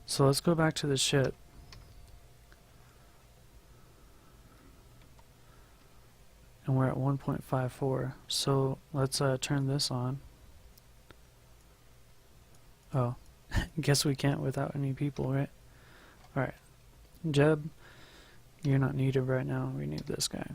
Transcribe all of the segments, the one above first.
So let's go back to the ship. And we're at 1.54. So let's turn this on. Oh, guess we can't without any people, right? Alright. Jeb, you're not needed right now. We need this guy.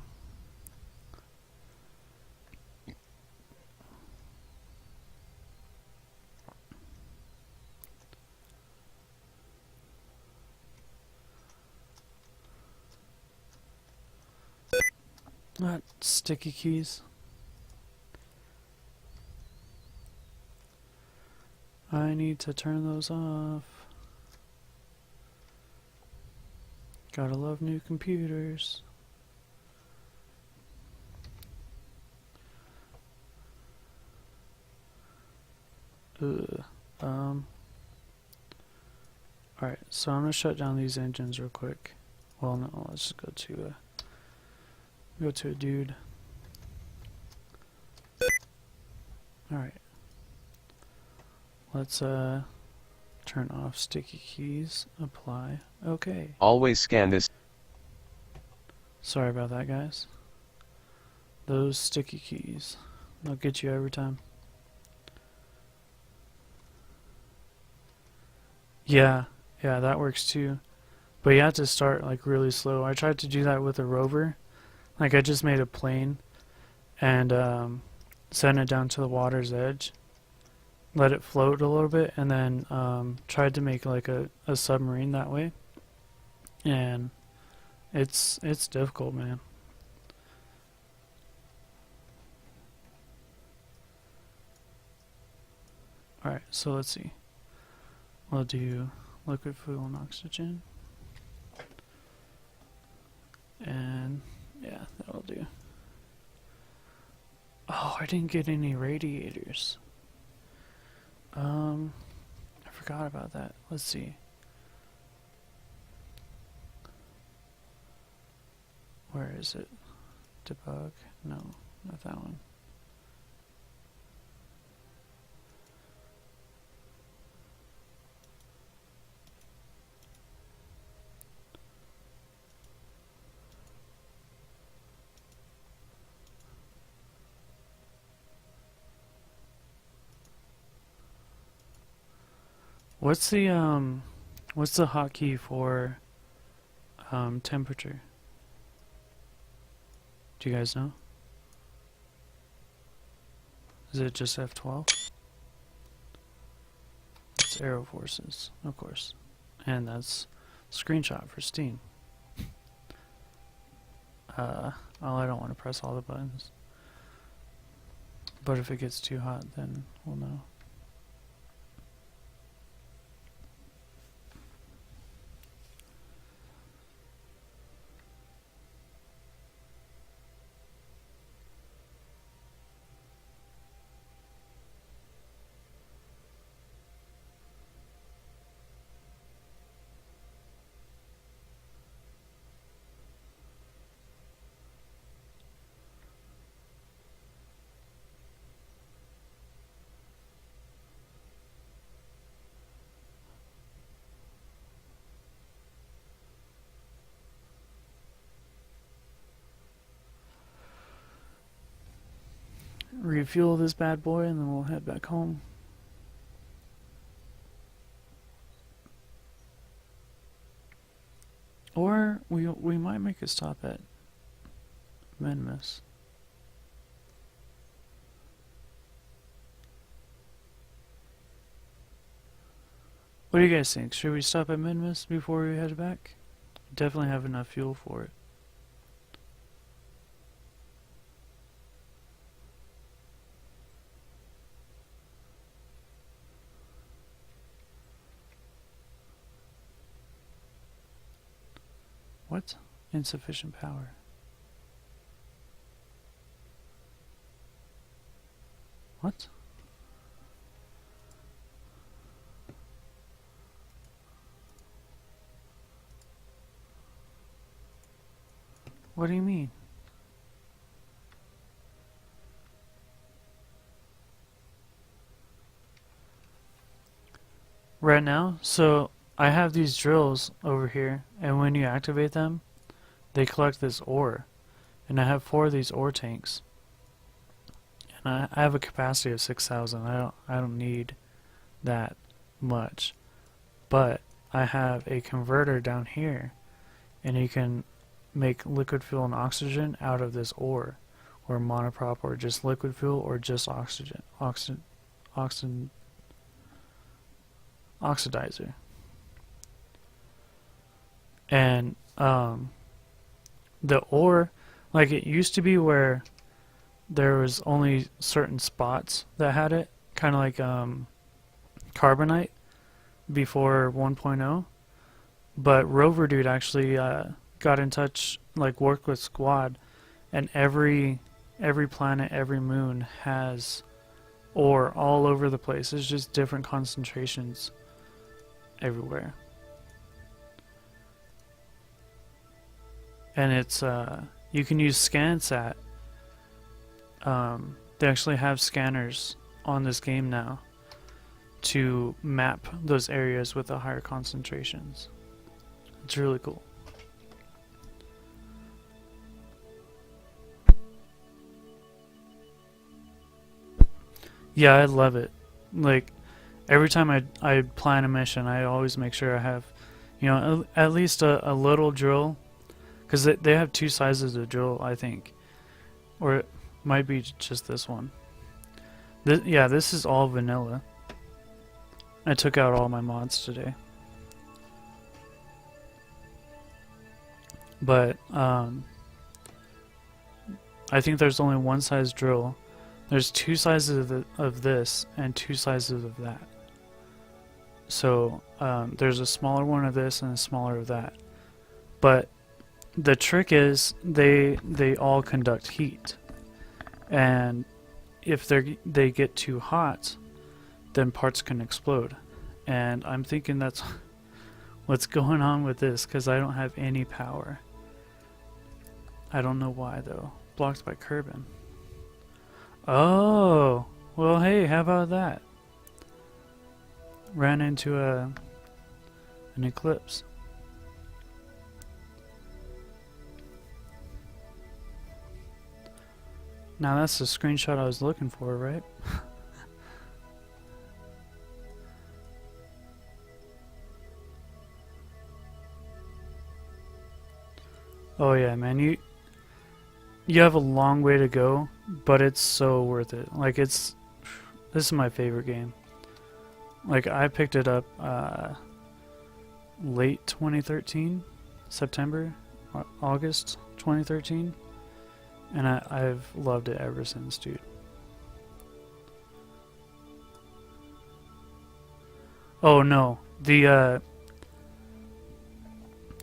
Not sticky keys. I need to turn those off. Gotta love new computers. Ugh. Alright, so I'm gonna shut down these engines real quick. Well, no, let's just go to a dude. Alright. Let's turn off sticky keys, apply. Okay. Always scan this. Sorry about that, guys. Those sticky keys, they'll get you every time. Yeah, that works too. But you have to start like really slow. I tried to do that with a rover. Like I just made a plane and sent it down to the water's edge. Let it float a little bit and then tried to make like a submarine that way. And it's difficult, man. Alright, so let's see. We'll do liquid fuel and oxygen. And yeah, that'll do. Oh, I didn't get any radiators. I forgot about that. Let's see. Where is it? Debug? No, not that one. What's the hotkey for temperature? Do you guys know? Is it just F12? It's Aero Forces, of course. And that's screenshot for Steam. Oh, I don't want to press all the buttons. But if it gets too hot, then we'll know. Refuel this bad boy and then we'll head back home. Or we might make a stop at Minmus. What do you guys think? Should we stop at Minmus before we head back? Definitely have enough fuel for it. What? Insufficient power. What? What do you mean? Right now? So I have these drills over here, and when you activate them, they collect this ore. And I have 4 of these ore tanks. And I have a capacity of 6,000. I don't need that much. But I have a converter down here, and you can make liquid fuel and oxygen out of this ore, or monoprop, or just liquid fuel, or just oxidizer. And the ore, like it used to be where there was only certain spots that had it, kind of like carbonite before 1.0. But Rover Dude actually got in touch, like worked with Squad, and every planet, every moon has ore all over the place. It's just different concentrations everywhere. And it's you can use ScanSat. They actually have scanners on this game now to map those areas with the higher concentrations. It's really cool. Yeah, I love it. Like every time I plan a mission, I always make sure I have, you know, at least a little drill, because they have 2 sizes of drill, I think, or it might be just this one. Yeah, this is all vanilla. I took out all my mods today. But I think there's only 1 size drill. There's 2 sizes of this and 2 sizes of that. So there's a smaller one of this and a smaller of that. But the trick is they all conduct heat, and if they get too hot, then parts can explode. And I'm thinking that's what's going on with this, because I don't have any power. I don't know why though. Blocked by Kerbin. Oh, well, hey, how about that? Ran into an eclipse. Now that's the screenshot I was looking for, right? Oh yeah, man, you have a long way to go, but it's so worth it. Like this is my favorite game. Like I picked it up late 2013, September, August 2013, and I've loved it ever since, dude. Oh no, the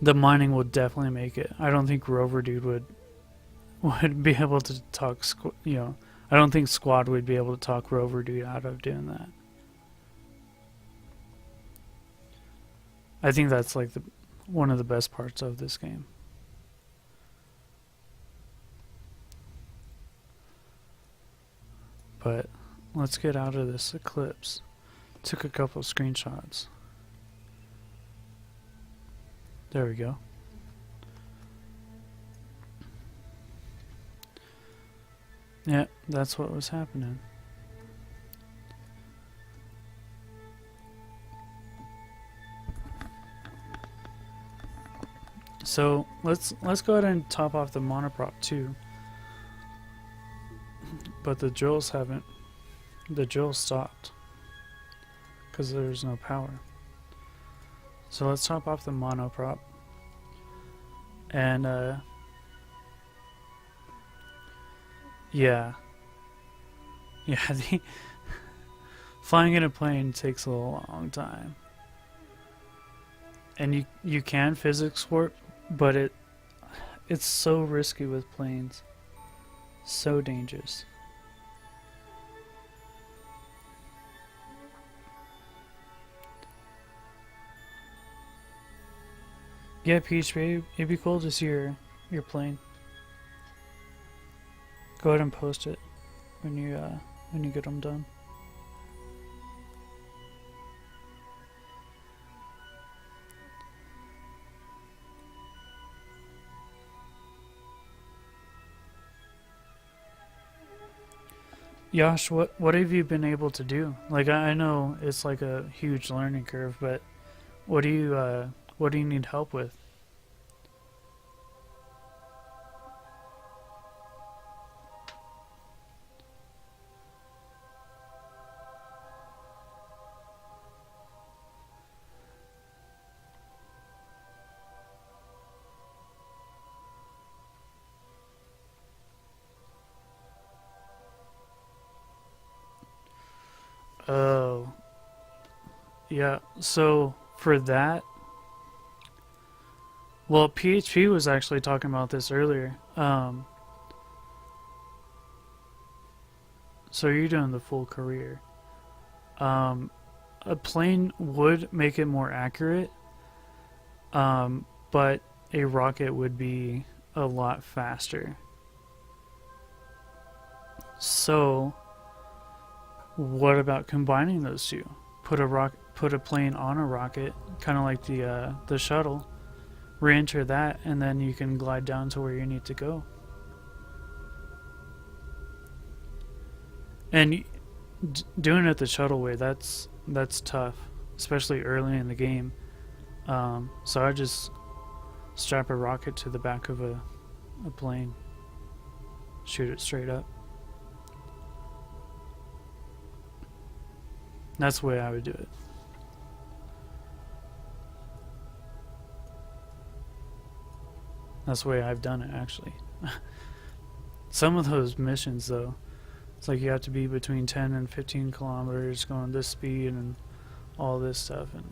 mining will definitely make it. I don't think Rover Dude would be able to talk, you know, I don't think Squad would be able to talk Rover Dude out of doing that. I think that's like one of the best parts of this game. But let's get out of this eclipse. Took a couple screenshots. There we go. Yeah, that's what was happening. So let's go ahead and top off the monoprop too. But the drills haven't. The drill stopped because there's no power. So let's top off the monoprop. And yeah, flying in a plane takes a long time. And you can physics warp, but it's so risky with planes. So dangerous. Yeah, Peach, it'd be cool to see your plane. Go ahead and post it when you get them done. Yash, what have you been able to do? Like I know it's like a huge learning curve, but what do you need help with? Oh, yeah. So for that, well, PHP was actually talking about this earlier. So you're doing the full career. Um, a plane would make it more accurate, but a rocket would be a lot faster. So, what about combining those two? Put a plane on a rocket, kind of like the shuttle. Re-enter that, and then you can glide down to where you need to go. And doing it the shuttle way, that's tough, especially early in the game. So I just strap a rocket to the back of a plane, shoot it straight up. That's the way I would do it. That's the way I've done it, actually. Some of those missions, though, it's like you have to be between 10 and 15 kilometers going this speed and all this stuff, and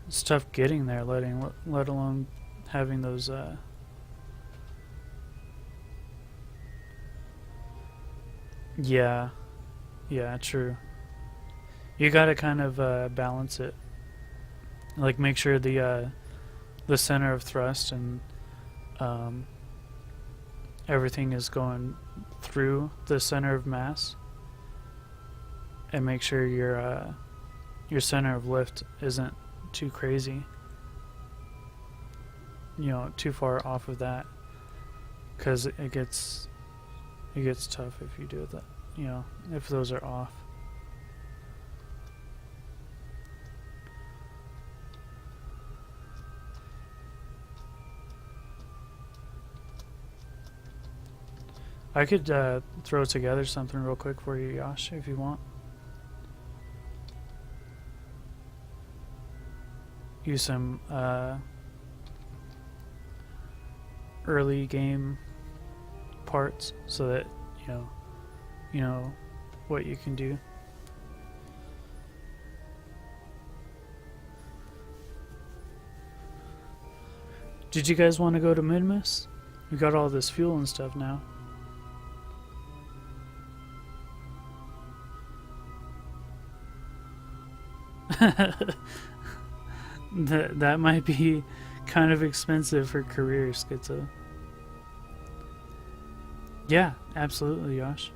it's tough getting there, let alone having those yeah, true. You gotta kind of balance it, like make sure the center of thrust and everything is going through the center of mass, and make sure your center of lift isn't too crazy, too far off of that, because it gets tough if you do that, if those are off. I could throw together something real quick for you, Yash, if you want. Use some early game parts so that you know what you can do. Did you guys want to go to Minmus? We got all this fuel and stuff now. that might be kind of expensive for career schizo. Yeah, absolutely, Yosh.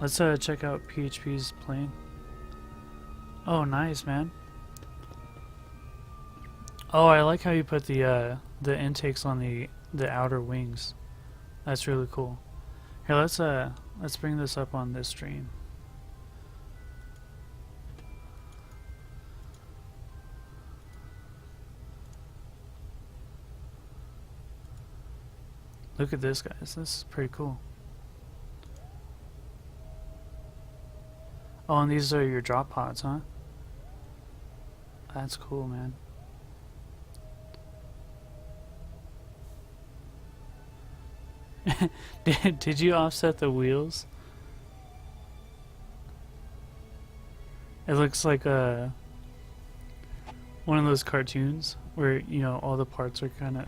Let's check out PHP's plane. Oh, nice, man. Oh, I like how you put the intakes on the outer wings. That's really cool. Here, let's bring this up on this stream. Look at this, guys. This is pretty cool. Oh, and these are your drop pods, huh? That's cool, man. Did you offset the wheels? It looks like one of those cartoons where, all the parts are kind of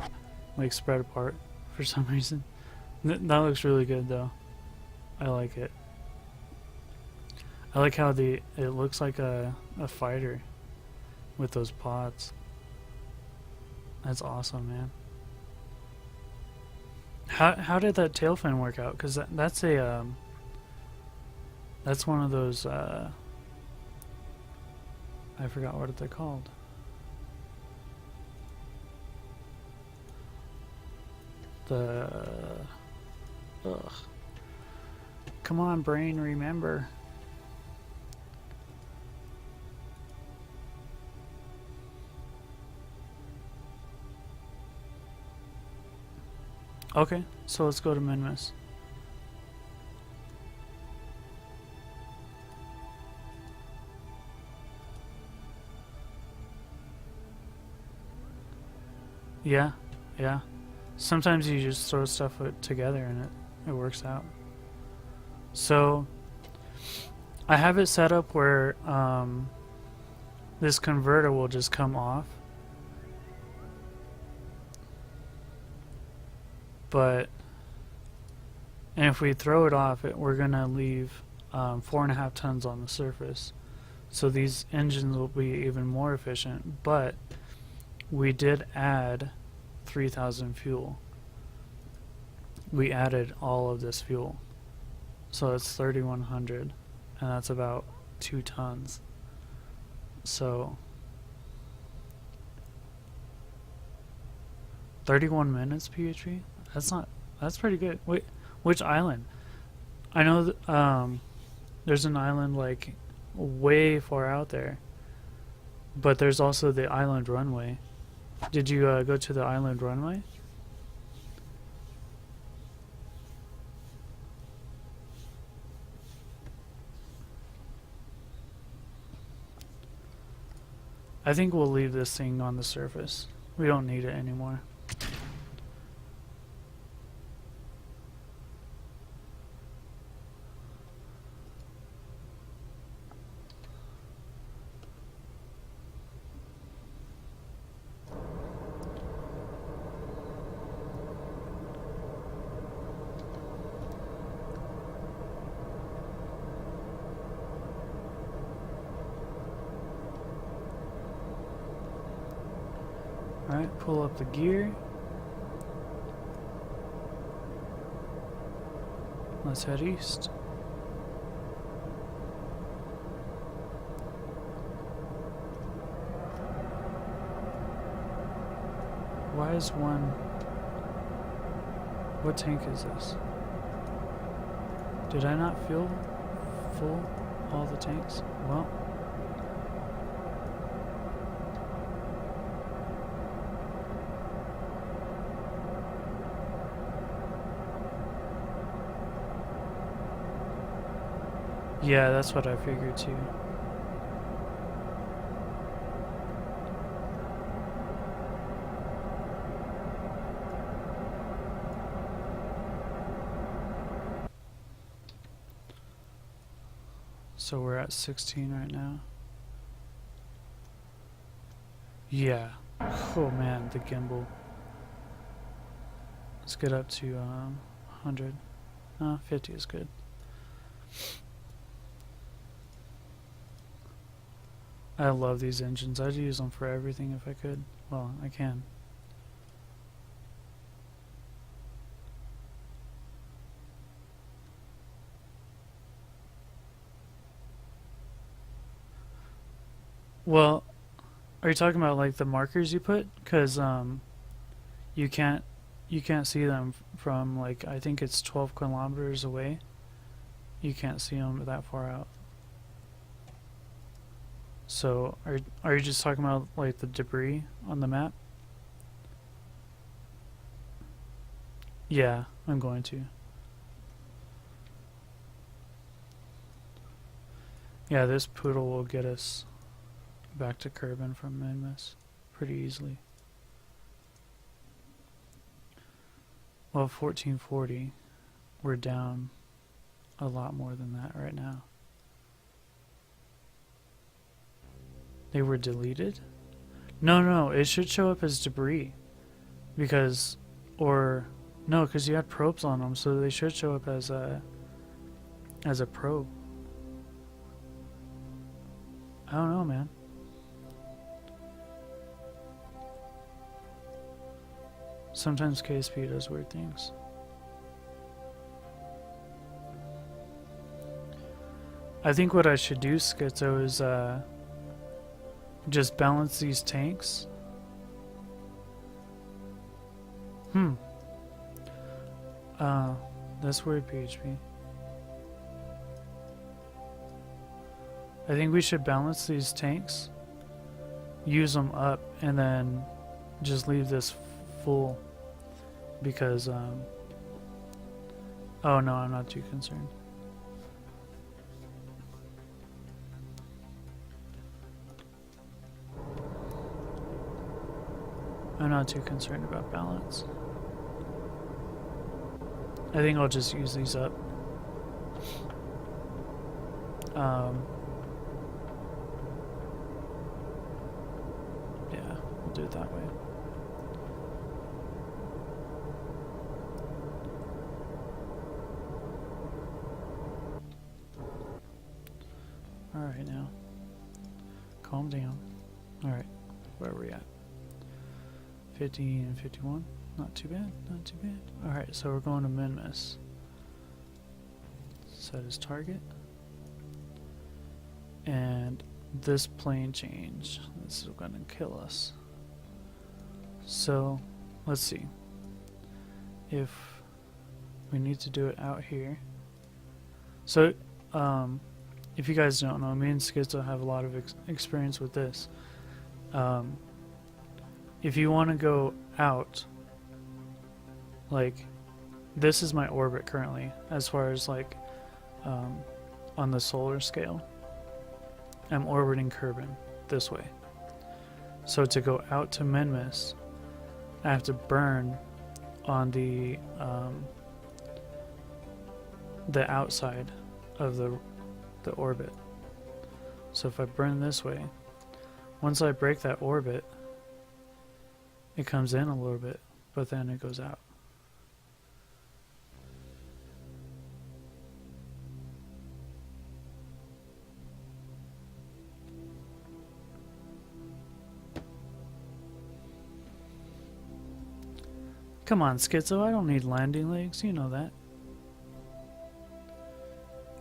like spread apart for some reason. That looks really good, though. I like it. I like how it looks like a fighter with those pods. That's awesome, man. How did that tail fin work out? Because that's one of those I forgot what they're called. the... Ugh. Come on, brain, remember. Okay, so let's go to Minmus. Yeah, yeah. Sometimes you just throw stuff together and it works out. So I have it set up where this converter will just come off, but and if we throw it off, we're gonna leave 4.5 tons on the surface. So these engines will be even more efficient, but we did add 3,000 fuel. We added all of this fuel. So it's 3,100, and that's about 2 tons. So 31 minutes PHP? That's pretty good. Wait, which island? I know that, there's an island like way far out there, but there's also the island runway. Did you go to the island runway? I think we'll leave this thing on the surface. We don't need it anymore. Alright, pull up the gear. Let's head east. Why is one... What tank is this? Did I not fill full all the tanks? Well... Yeah, that's what I figured too. So we're at 16 right now. Yeah. Oh man, the gimbal. Let's get up to 100. 50 is good. I love these engines. I'd use them for everything if I could. Well, I can. Well, are you talking about like the markers you put? Because you can't see them from like, I think it's 12 kilometers away. You can't see them that far out. So are you just talking about like the debris on the map? Yeah, I'm going to. Yeah, this poodle will get us back to Kerbin from Minmus pretty easily. Well, 1440, we're down a lot more than that right now. They were deleted? No, it should show up as debris. Because, or, no, because you had probes on them, so they should show up as a probe. I don't know, man. Sometimes KSP does weird things. I think what I should do, Schizo, is just balance these tanks. That's weird PHP. I think we should balance these tanks, use them up, and then just leave this full because, oh no, I'm not too concerned. I'm not too concerned about balance. I think I'll just use these up. Yeah, we'll do it that way. Alright now. Calm down. Alright, where are we at? 50 and 51. Not too bad, not too bad. Alright, so we're going to Minmus. Set as target. And this plane change, this is going to kill us. So, let's see. If we need to do it out here. So, if you guys don't know, me and Schizo have a lot of experience with this. If you want to go out, like, this is my orbit currently, as far as like, on the solar scale. I'm orbiting Kerbin this way. So to go out to Minmus, I have to burn on the outside of the orbit. So if I burn this way, once I break that orbit, it comes in a little bit, but then it goes out. Come on, Schizo, I don't need landing legs, you know that.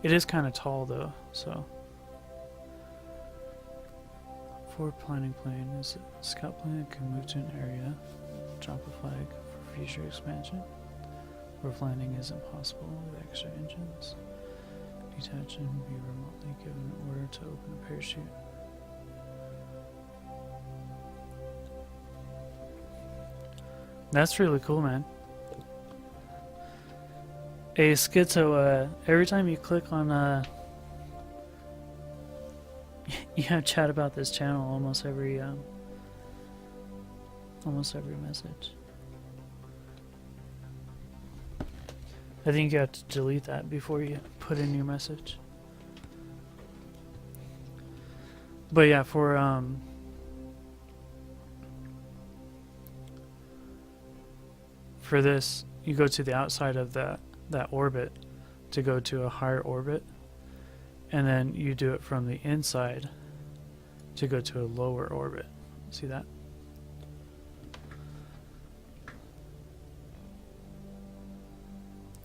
It is kind of tall though, so. For planning plane is a scout plane that can move to an area, drop a flag for future expansion. Roof landing is impossible with extra engines. Detach and be remotely given an order to open a parachute. That's really cool, man. Hey, Schizo, every time you click on, you have chat about this channel almost every message. I think you have to delete that before you put in your message. But yeah, for this, you go to the outside of that orbit to go to a higher orbit, and then you do it from the inside to go to a lower orbit. See that?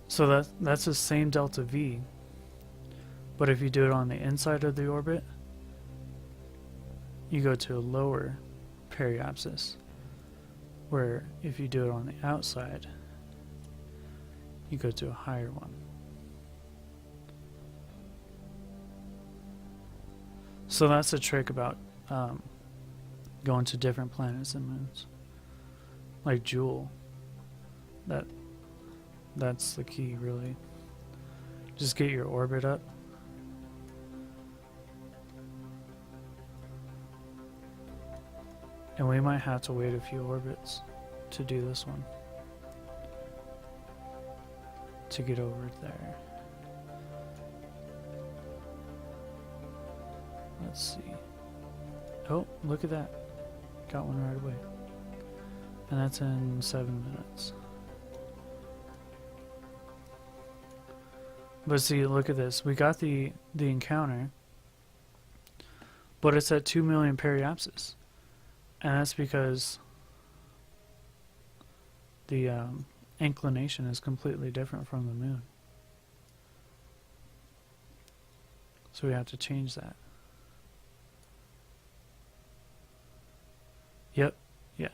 So that's the same delta V, but if you do it on the inside of the orbit, you go to a lower periapsis, where if you do it on the outside, you go to a higher one. So that's the trick about going to different planets and moons. Like Joule. That's the key, really. Just get your orbit up. And we might have to wait a few orbits to do this one. To get over there. Let's see. Oh, look at that. Got one right away. And that's in 7 minutes. But see, look at this. We got the encounter, but it's at 2 million periapsis. And that's because the inclination is completely different from the moon. So we have to change that. Yep, yeah.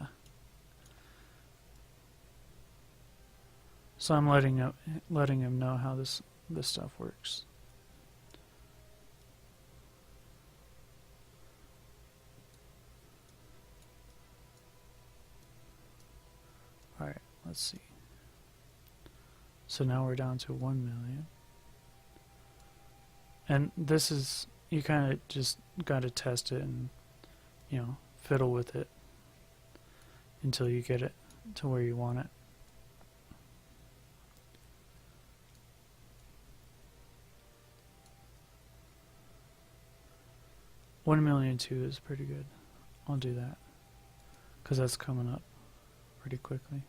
So I'm letting him know how this stuff works. Alright, let's see. So now we're down to 1 million. And this is, you kind of just got to test it and, you know, fiddle with it until you get it to where you want it. $1,000,002 is pretty good. I'll do that because that's coming up pretty quickly.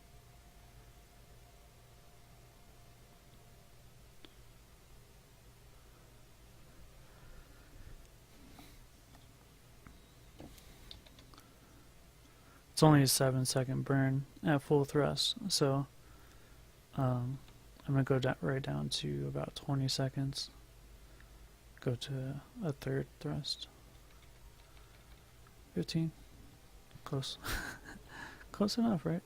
It's only a 7-second burn at full thrust, so I'm going to go right down to about 20 seconds. Go to a third thrust. 15. Close. Close enough, right?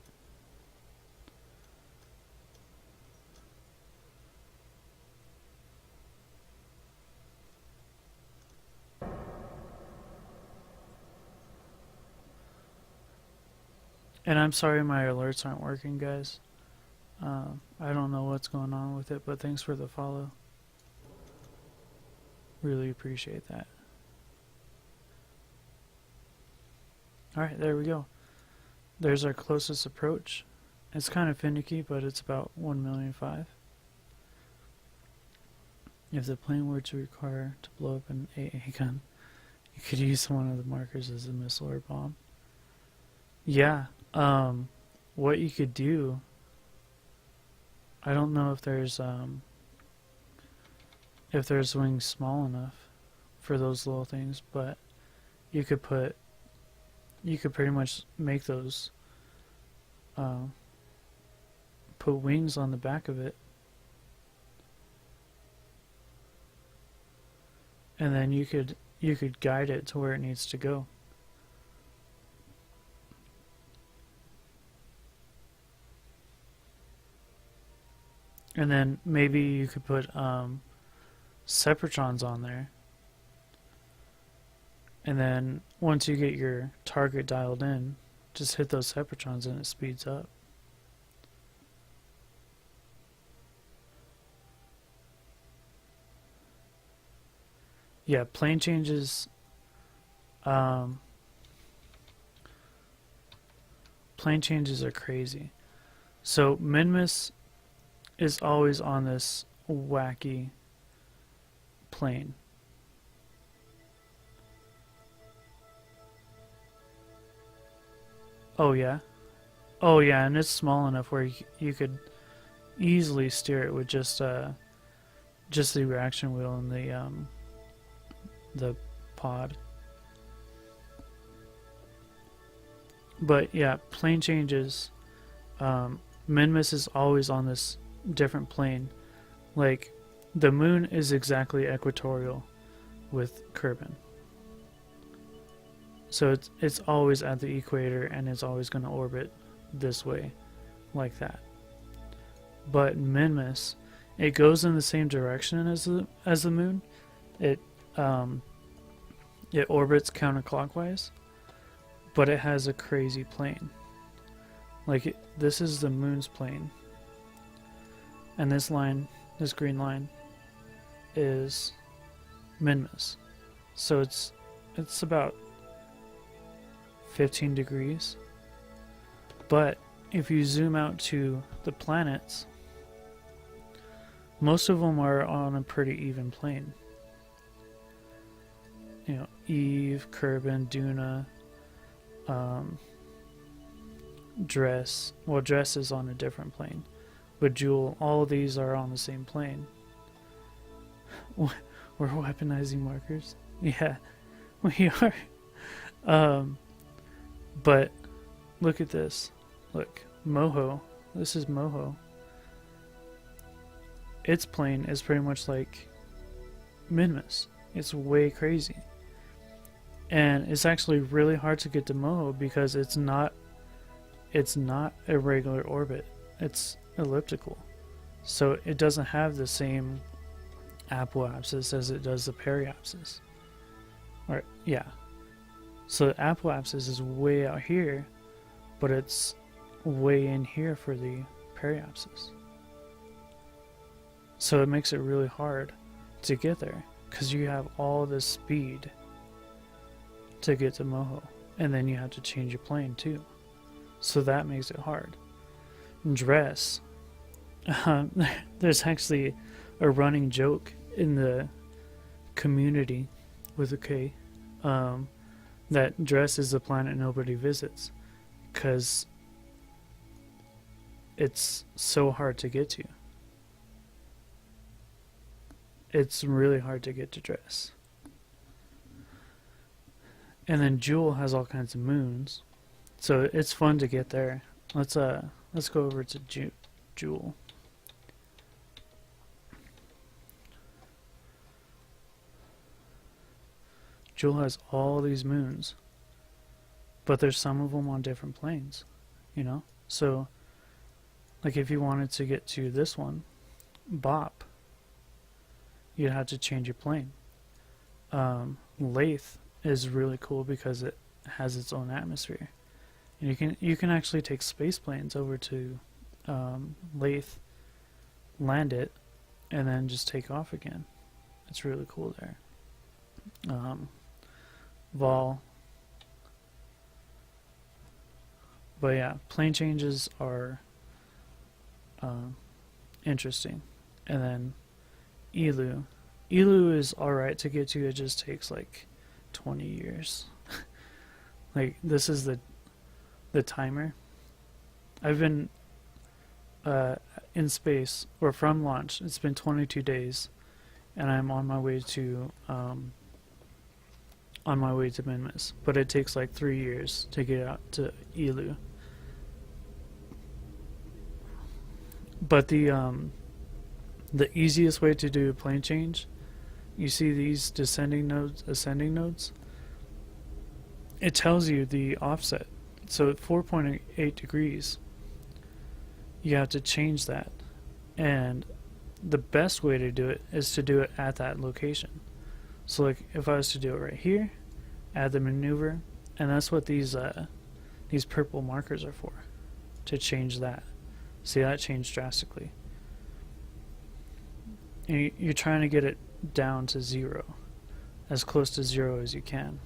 And I'm sorry my alerts aren't working, guys. I don't know what's going on with it, but thanks for the follow. Really appreciate that. Alright, there we go. There's our closest approach. It's kind of finicky, but it's about 1,000,005. If the plane were to require to blow up an AA gun, you could use one of the markers as a missile or bomb. Yeah, what you could do, I don't know if there's wings small enough for those little things, but you could pretty much make those, put wings on the back of it, and then you could guide it to where it needs to go. And then maybe you could put separatrons on there. And then once you get your target dialed in, just hit those separatrons and it speeds up. Yeah, plane changes. Plane changes are crazy. So Minmus is always on this wacky plane. Oh yeah? Oh yeah, and it's small enough where you could easily steer it with just the reaction wheel and the pod. But yeah, plane changes. Minmus is always on this different plane. Like, the moon is exactly equatorial with Kerbin. So it's always at the equator and it's always going to orbit this way, like that. But Minmus, it goes in the same direction as the moon. It orbits counterclockwise, but it has a crazy plane. Like this is the moon's plane, and this line, this green line, is Minmus. So it's about 15 degrees. But if you zoom out to the planets, most of them are on a pretty even plane. You know, Eve, Kerbin, Duna, Dress. Well, Dress is on a different plane. But Jewel, all of these are on the same plane. We're weaponizing markers? Yeah, we are. But look at this. Look, Moho. This is Moho. Its plane is pretty much like Minmus. It's way crazy. And it's actually really hard to get to Moho because it's not a regular orbit. It's elliptical. So it doesn't have the same apoapsis as it does the periapsis. Or, yeah. So the apoapsis is way out here, but it's way in here for the periapsis. So it makes it really hard to get there, because you have all this speed to get to Moho, and then you have to change your plane too. So that makes it hard. Dress. There's actually a running joke in the community with a K, that Dress is a planet nobody visits because it's so hard to get to. It's really hard to get to Dress. And then Jewel has all kinds of moons, so it's fun to get there. Let's go over to Jewel. Jewel has all these moons, but there's some of them on different planes, you know? So, like if you wanted to get to this one, Bop, you'd have to change your plane. Lathe is really cool because it has its own atmosphere. And you can actually take space planes over to Lathe, land it, and then just take off again. It's really cool there. Vol. But yeah, plane changes are interesting. And then Elu. Elu is alright to get to, it just takes like 20 years. Like, this is the timer. I've been in space, or from launch, it's been 22 days, and I'm on my way to Minmus, but it takes like 3 years to get out to Elu. But the easiest way to do a plane change, you see these descending nodes, ascending nodes? It tells you the offset. So at 4.8 degrees, you have to change that. And the best way to do it is to do it at that location. So like if I was to do it right here, add the maneuver, and that's what these purple markers are for, to change that. See, that changed drastically. And you're trying to get it down to 0, as close to 0 as you can.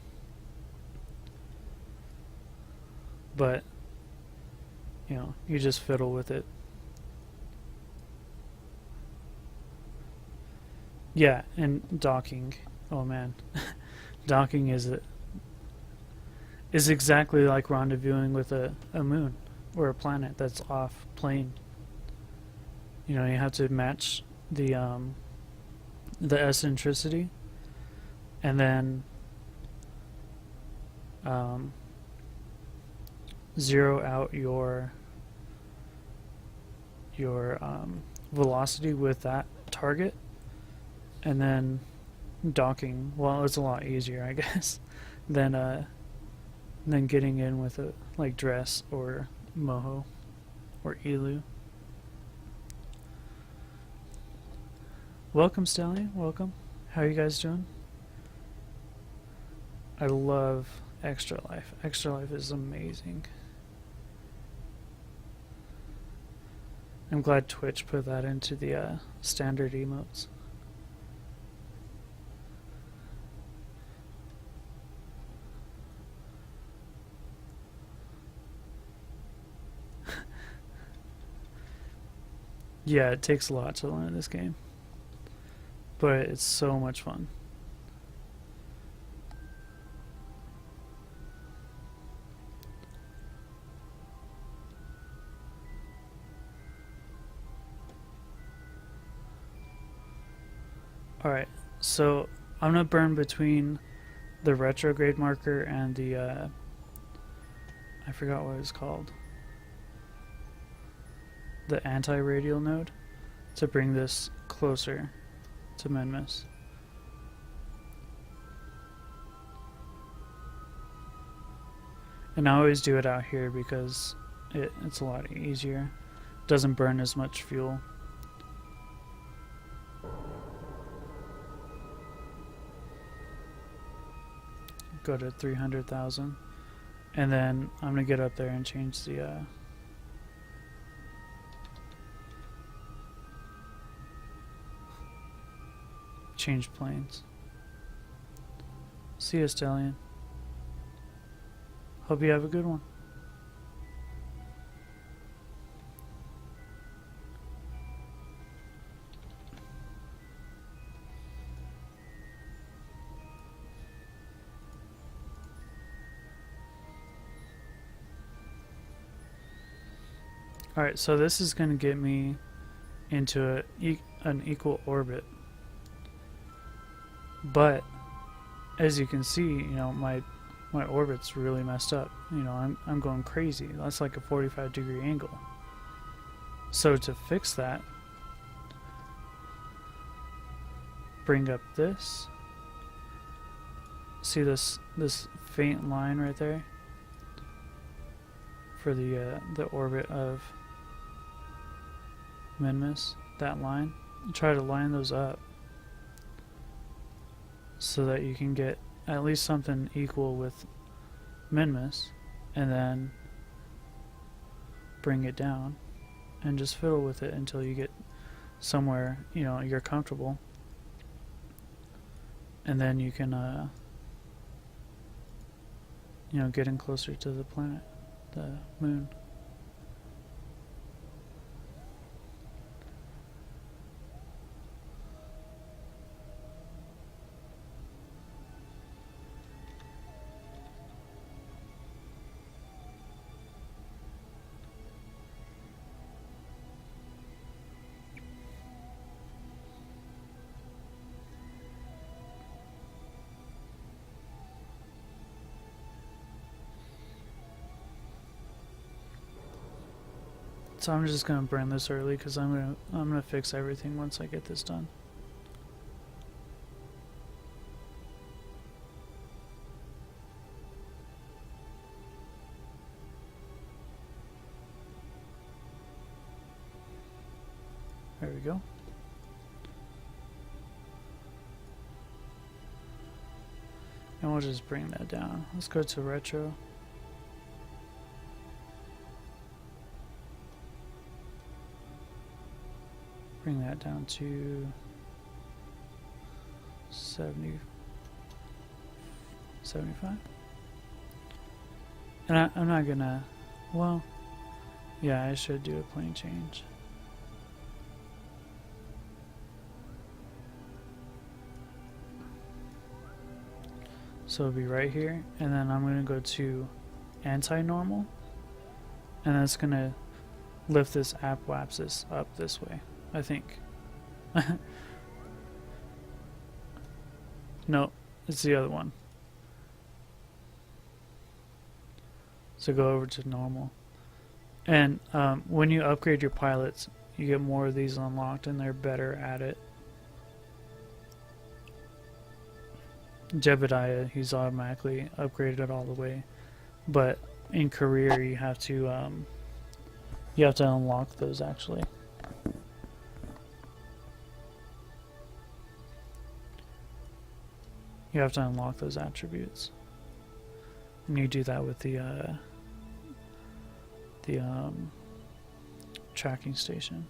But, you know, you just fiddle with it. Yeah, and docking. Oh man. Docking is exactly like rendezvousing with a moon or a planet that's off plane. You know, you have to match the eccentricity, and then zero out your velocity with that target, and then docking. Well, it's a lot easier, I guess, than getting in with a like Dress or Moho or Elu. Welcome, Stallion. Welcome. How are you guys doing? I love Extra Life. Extra Life is amazing. I'm glad Twitch put that into the standard emotes. Yeah, it takes a lot to learn this game, but it's so much fun. Alright, so I'm gonna burn between the retrograde marker and the I forgot what it was called, the anti-radial node, to bring this closer to Minmus. And I always do it out here because it's a lot easier. Doesn't burn as much fuel. go to 300,000, and then I'm gonna get up there and change the change planes. See ya, Stallion. Hope you have a good one. Alright, so this is going to get me into an equal orbit. But as you can see, you know, my orbit's really messed up. You know, I'm going crazy. That's like a 45-degree angle. So to fix that, bring up this. See this faint line right there for the orbit of Minmus, that line. Try to line those up so that you can get at least something equal with Minmus, and then bring it down and just fiddle with it until you get somewhere, you know, you're comfortable, and then you can you know, get in closer to the planet, the moon. So I'm just gonna burn this early because I'm gonna fix everything once I get this done. There we go. And we'll just bring that down. Let's go to retro. Bring that down to 70, 75. And I'm not gonna, well, yeah, I should do a plane change. So it'll be right here, and then I'm gonna go to anti-normal, and that's gonna lift this apoapsis up this way, I think. No, it's the other one. So go over to normal. And when you upgrade your pilots, you get more of these unlocked and they're better at it. Jebediah, he's automatically upgraded all the way. But in career you have to unlock those actually. You have to unlock those attributes. And you do that with the tracking station.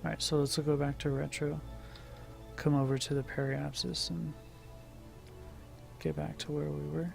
Alright, so let's go back to retro. Come over to the periapsis and get back to where we were.